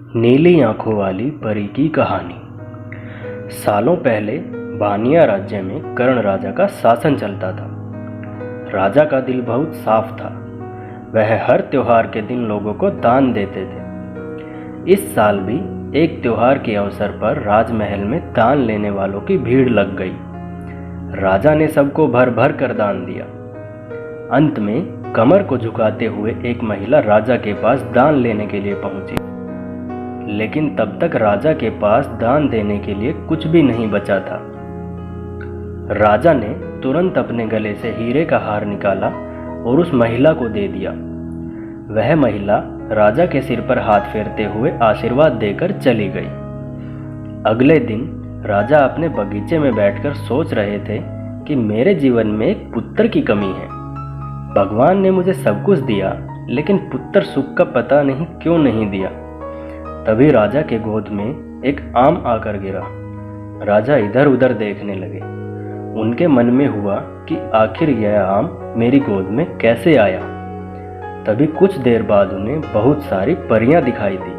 नीली आंखों वाली परी की कहानी। सालों पहले बानिया राज्य में कर्ण राजा का शासन चलता था। राजा का दिल बहुत साफ था। वह हर त्योहार के दिन लोगों को दान देते थे। इस साल भी एक त्योहार के अवसर पर राजमहल में दान लेने वालों की भीड़ लग गई। राजा ने सबको भर भर कर दान दिया। अंत में कमर को झुकाते हुए एक महिला राजा के पास दान लेने के लिए पहुंची, लेकिन तब तक राजा के पास दान देने के लिए कुछ भी नहीं बचा था। राजा ने तुरंत अपने गले से हीरे का हार निकाला और उस महिला को दे दिया। वह महिला राजा के सिर पर हाथ फेरते हुए आशीर्वाद देकर चली गई। अगले दिन राजा अपने बगीचे में बैठकर सोच रहे थे कि मेरे जीवन में एक पुत्र की कमी है। भगवान ने मुझे सब कुछ दिया, लेकिन पुत्र सुख का पता नहीं क्यों नहीं दिया। तभी राजा के गोद में एक आम आकर गिरा। राजा इधर उधर देखने लगे। उनके मन में हुआ कि आखिर यह आम मेरी गोद में कैसे आया। तभी कुछ देर बाद उन्हें बहुत सारी परियां दिखाई दी।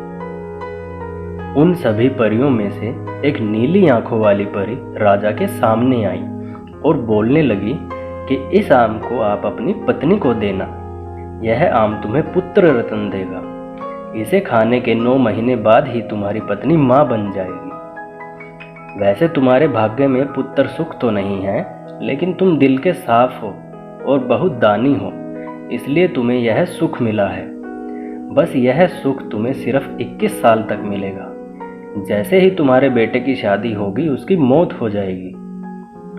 उन सभी परियों में से एक नीली आंखों वाली परी राजा के सामने आई और बोलने लगी कि इस आम को आप अपनी पत्नी को देना। यह आम तुम्हें पुत्र रत्न देगा। इसे खाने के 9 महीने बाद ही तुम्हारी पत्नी माँ बन जाएगी। वैसे तुम्हारे भाग्य में पुत्र सुख तो नहीं है, लेकिन तुम दिल के साफ हो और बहुत दानी हो, इसलिए तुम्हें यह सुख मिला है। बस यह सुख तुम्हें सिर्फ 21 साल तक मिलेगा। जैसे ही तुम्हारे बेटे की शादी होगी, उसकी मौत हो जाएगी।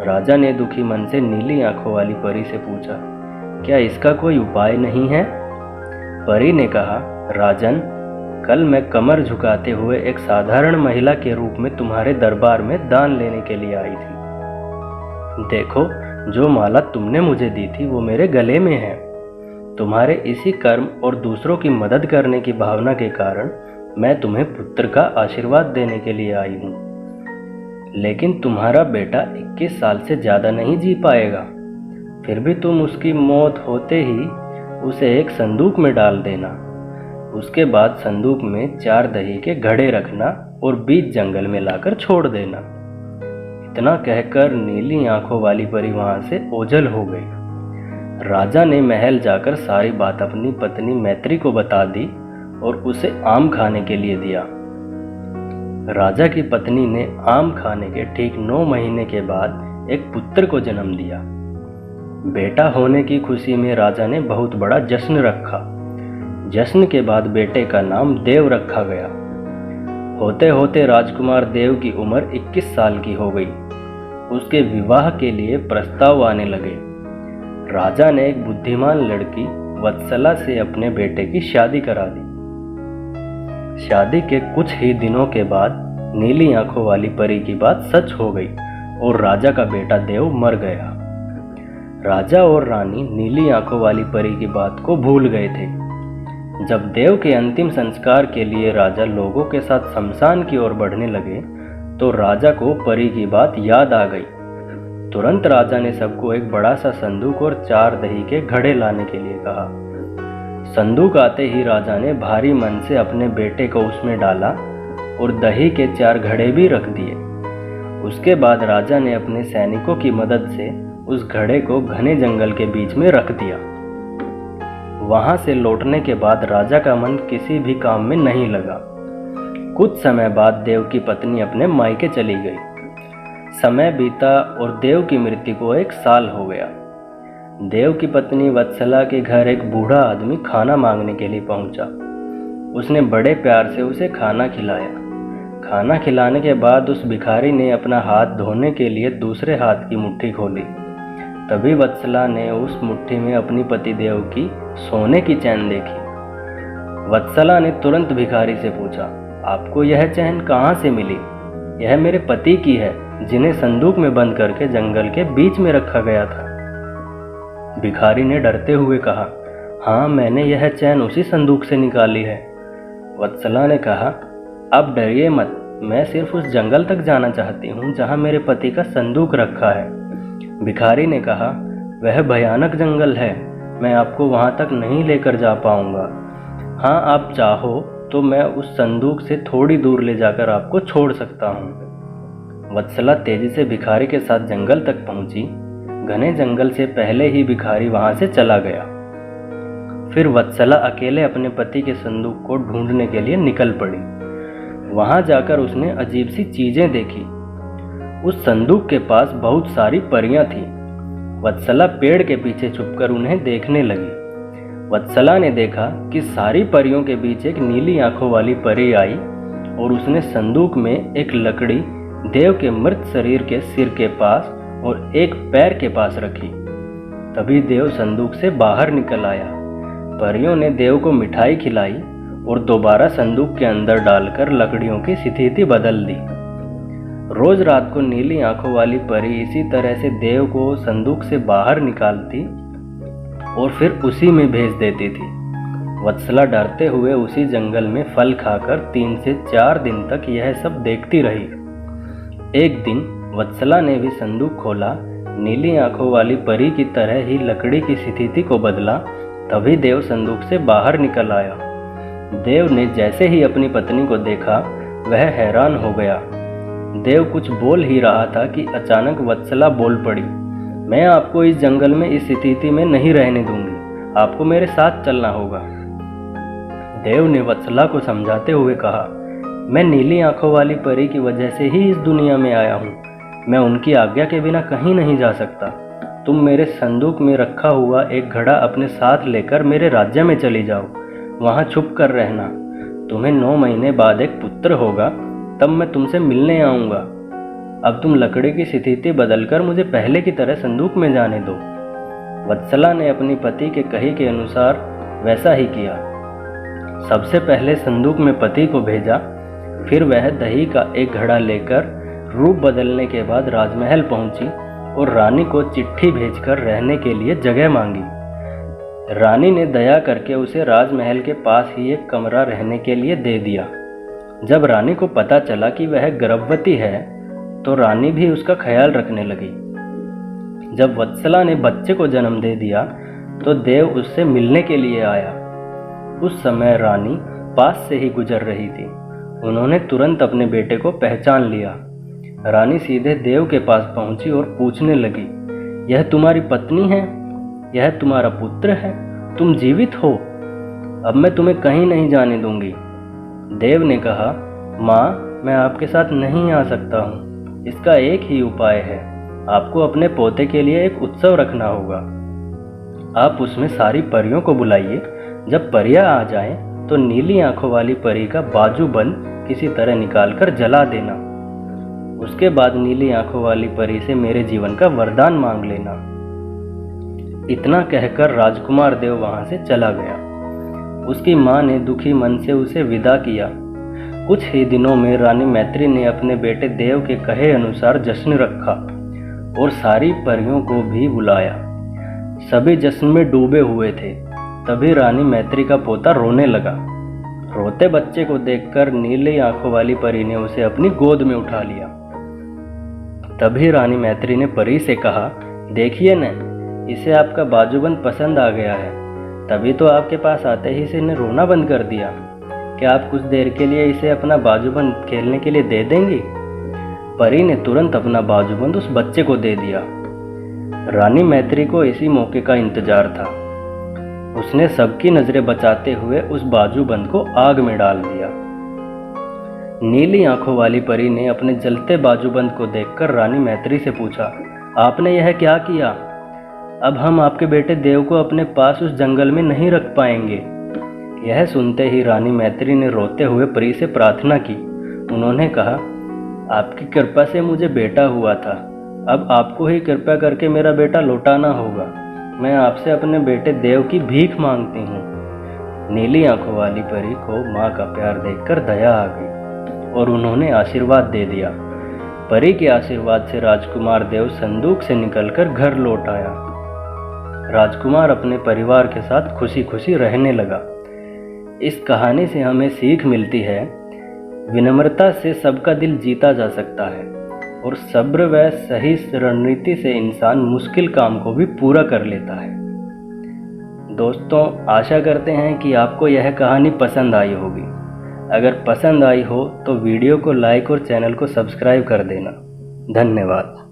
राजा ने दुखी मन से नीली आंखों वाली परी से पूछा, क्या इसका कोई उपाय नहीं है? परी ने कहा, राजन, कल मैं कमर झुकाते हुए एक साधारण महिला के रूप में तुम्हारे दरबार में दान लेने के लिए आई थी। देखो, जो माला तुमने मुझे दी थी वो मेरे गले में है। तुम्हारे इसी कर्म और दूसरों की मदद करने की भावना के कारण मैं तुम्हें पुत्र का आशीर्वाद देने के लिए आई हूँ। लेकिन तुम्हारा बेटा 21 साल से ज़्यादा नहीं जी पाएगा। फिर भी तुम उसकी मौत होते ही उसे एक संदूक में डाल देना। उसके बाद संदूक में 4 दही के घड़े रखना और बीच जंगल में लाकर छोड़ देना। इतना कहकर नीली आंखों वाली परी वहां से ओझल हो गई। राजा ने महल जाकर सारी बात अपनी पत्नी मैत्री को बता दी और उसे आम खाने के लिए दिया। राजा की पत्नी ने आम खाने के ठीक 9 महीने के बाद एक पुत्र को जन्म दिया। बेटा होने की खुशी में राजा ने बहुत बड़ा जश्न रखा। जश्न के बाद बेटे का नाम देव रखा गया। होते होते राजकुमार देव की उम्र 21 साल की हो गई। उसके विवाह के लिए प्रस्ताव आने लगे। राजा ने एक बुद्धिमान लड़की वत्सला से अपने बेटे की शादी करा दी। शादी के कुछ ही दिनों के बाद नीली आंखों वाली परी की बात सच हो गई और राजा का बेटा देव मर गया। राजा और रानी नीली आंखों वाली परी की बात को भूल गए थे। जब देव के अंतिम संस्कार के लिए राजा लोगों के साथ शमशान की ओर बढ़ने लगे, तो राजा को परी की बात याद आ गई। तुरंत राजा ने सबको एक बड़ा सा संदूक और 4 दही के घड़े लाने के लिए कहा। संदूक आते ही राजा ने भारी मन से अपने बेटे को उसमें डाला और दही के 4 घड़े भी रख दिए। उसके बाद राजा ने अपने सैनिकों की मदद से उस घड़े को घने जंगल के बीच में रख दिया। वहां से लौटने के बाद राजा का मन किसी भी काम में नहीं लगा। कुछ समय बाद देव की पत्नी अपने मायके चली गई। समय बीता और देव की मृत्यु को 1 साल हो गया। देव की पत्नी वत्सला के घर एक बूढ़ा आदमी खाना मांगने के लिए पहुंचा। उसने बड़े प्यार से उसे खाना खिलाया। खाना खिलाने के बाद उस भिखारी ने अपना हाथ धोने के लिए दूसरे हाथ की मुट्ठी खोली। तभी वत्सला ने उस मुट्ठी में अपनी पति देव की सोने की चैन देखी। वत्सला ने तुरंत भिखारी से पूछा, आपको यह चैन कहाँ से मिली? यह मेरे पति की है, जिन्हें संदूक में बंद करके जंगल के बीच में रखा गया था। भिखारी ने डरते हुए कहा, हाँ, मैंने यह चैन उसी संदूक से निकाली है। वत्सला ने कहा, अब डरिए मत, मैं सिर्फ उस जंगल तक जाना चाहती हूँ जहाँ मेरे पति का संदूक रखा है। भिखारी ने कहा, वह भयानक जंगल है, मैं आपको वहाँ तक नहीं लेकर जा पाऊँगा। हाँ, आप चाहो तो मैं उस संदूक से थोड़ी दूर ले जाकर आपको छोड़ सकता हूँ। वत्सला तेजी से भिखारी के साथ जंगल तक पहुंची। घने जंगल से पहले ही भिखारी वहां से चला गया। फिर वत्सला अकेले अपने पति के संदूक को ढूंढने के लिए निकल पड़ी। वहां जाकर उसने अजीब सी चीजें देखी। उस संदूक के पास बहुत सारी परियां थीं। वत्सला पेड़ के पीछे छुपकर उन्हें देखने लगी। वत्सला ने देखा कि सारी परियों के बीच एक नीली आंखों वाली परी आई और उसने संदूक में एक लकड़ी देव के मृत शरीर के सिर के पास और एक पैर के पास रखी। तभी देव संदूक से बाहर निकल आया। परियों ने देव को मिठाई खिलाई और दोबारा संदूक के अंदर डालकर लकड़ियों की स्थिति बदल दी। रोज रात को नीली आंखों वाली परी इसी तरह से देव को संदूक से बाहर निकालती और फिर उसी में भेज देती थी। वत्सला डरते हुए उसी जंगल में फल खाकर 3 से 4 दिन तक यह सब देखती रही। एक दिन वत्सला ने भी संदूक खोला। नीली आंखों वाली परी की तरह ही लकड़ी की स्थिति को बदला। तभी देव संदूक से बाहर निकल आया। देव ने जैसे ही अपनी पत्नी को देखा वह हैरान हो गया। देव कुछ बोल ही रहा था कि अचानक वत्सला बोल पड़ी, मैं आपको इस जंगल में इस स्थिति में नहीं रहने दूंगी, आपको मेरे साथ चलना होगा। देव ने वत्सला को समझाते हुए कहा, मैं नीली आंखों वाली परी की वजह से ही इस दुनिया में आया हूँ। मैं उनकी आज्ञा के बिना कहीं नहीं जा सकता। तुम मेरे संदूक में रखा हुआ एक घड़ा अपने साथ लेकर मेरे राज्य में चली जाओ। वहाँ छुप कर रहना। तुम्हें 9 महीने बाद एक पुत्र होगा, तब मैं तुमसे मिलने आऊँगा। अब तुम लकड़ी की स्थिति बदलकर मुझे पहले की तरह संदूक में जाने दो। वत्सला ने अपनी पति के कहे के अनुसार वैसा ही किया। सबसे पहले संदूक में पति को भेजा। फिर वह दही का एक घड़ा लेकर रूप बदलने के बाद राजमहल पहुंची और रानी को चिट्ठी भेजकर रहने के लिए जगह मांगी। रानी ने दया करके उसे राजमहल के पास ही एक कमरा रहने के लिए दे दिया। जब रानी को पता चला कि वह गर्भवती है तो रानी भी उसका ख्याल रखने लगी। जब वत्सला ने बच्चे को जन्म दे दिया तो देव उससे मिलने के लिए आया। उस समय रानी पास से ही गुजर रही थी। उन्होंने तुरंत अपने बेटे को पहचान लिया। रानी सीधे देव के पास पहुंची और पूछने लगी, यह तुम्हारी पत्नी है? यह तुम्हारा पुत्र है? तुम जीवित हो? अब मैं तुम्हें कहीं नहीं जाने दूंगी। देव ने कहा, माँ, मैं आपके साथ नहीं आ सकता हूँ। इसका एक ही उपाय है, आपको अपने पोते के लिए एक उत्सव रखना होगा। आप उसमें सारी परियों को बुलाइए। जब परियां आ जाएं, तो नीली आंखों वाली परी का बाजूबंद किसी तरह निकालकर जला देना। उसके बाद नीली आंखों वाली परी से मेरे जीवन का वरदान मांग लेना। इतना कहकर राजकुमार देव वहां से चला गया। उसकी मां ने दुखी मन से उसे विदा किया। कुछ ही दिनों में रानी मैत्री ने अपने बेटे देव के कहे अनुसार जश्न रखा और सारी परियों को भी बुलाया। सभी जश्न में डूबे हुए थे। तभी रानी मैत्री का पोता रोने लगा। रोते बच्चे को देखकर नीली आंखों वाली परी ने उसे अपनी गोद में उठा लिया। तभी रानी मैत्री ने परी से कहा, देखिए न, इसे आपका बाजूबंद पसंद आ गया है। तभी तो आपके पास आते ही इसे ने रोना बंद कर दिया। क्या आप कुछ देर के लिए इसे अपना बाजूबंद खेलने के लिए दे देंगी? परी ने तुरंत अपना बाजूबंद उस बच्चे को दे दिया। रानी मैत्री को इसी मौके का इंतजार था। उसने सबकी नजरें बचाते हुए उस बाजूबंद को आग में डाल दिया। नीली आंखों वाली परी ने अपने जलते बाजूबंद को देखकर रानी मैत्री से पूछा, आपने यह क्या किया? अब हम आपके बेटे देव को अपने पास उस जंगल में नहीं रख पाएंगे। यह सुनते ही रानी मैत्री ने रोते हुए परी से प्रार्थना की। उन्होंने कहा, आपकी कृपा से मुझे बेटा हुआ था। अब आपको ही कृपा करके मेरा बेटा लौटाना होगा। मैं आपसे अपने बेटे देव की भीख मांगती हूँ। नीली आंखों वाली परी को माँ का प्यार देखकर दया आ गई और उन्होंने आशीर्वाद दे दिया। परी के आशीर्वाद से राजकुमार देव संदूक से निकलकर घर लौट आया। राजकुमार अपने परिवार के साथ खुशी खुशी रहने लगा। इस कहानी से हमें सीख मिलती है, विनम्रता से सबका दिल जीता जा सकता है और सब्र व सही रणनीति से इंसान मुश्किल काम को भी पूरा कर लेता है। दोस्तों, आशा करते हैं कि आपको यह कहानी पसंद आई होगी। अगर पसंद आई हो तो वीडियो को लाइक और चैनल को सब्सक्राइब कर देना। धन्यवाद।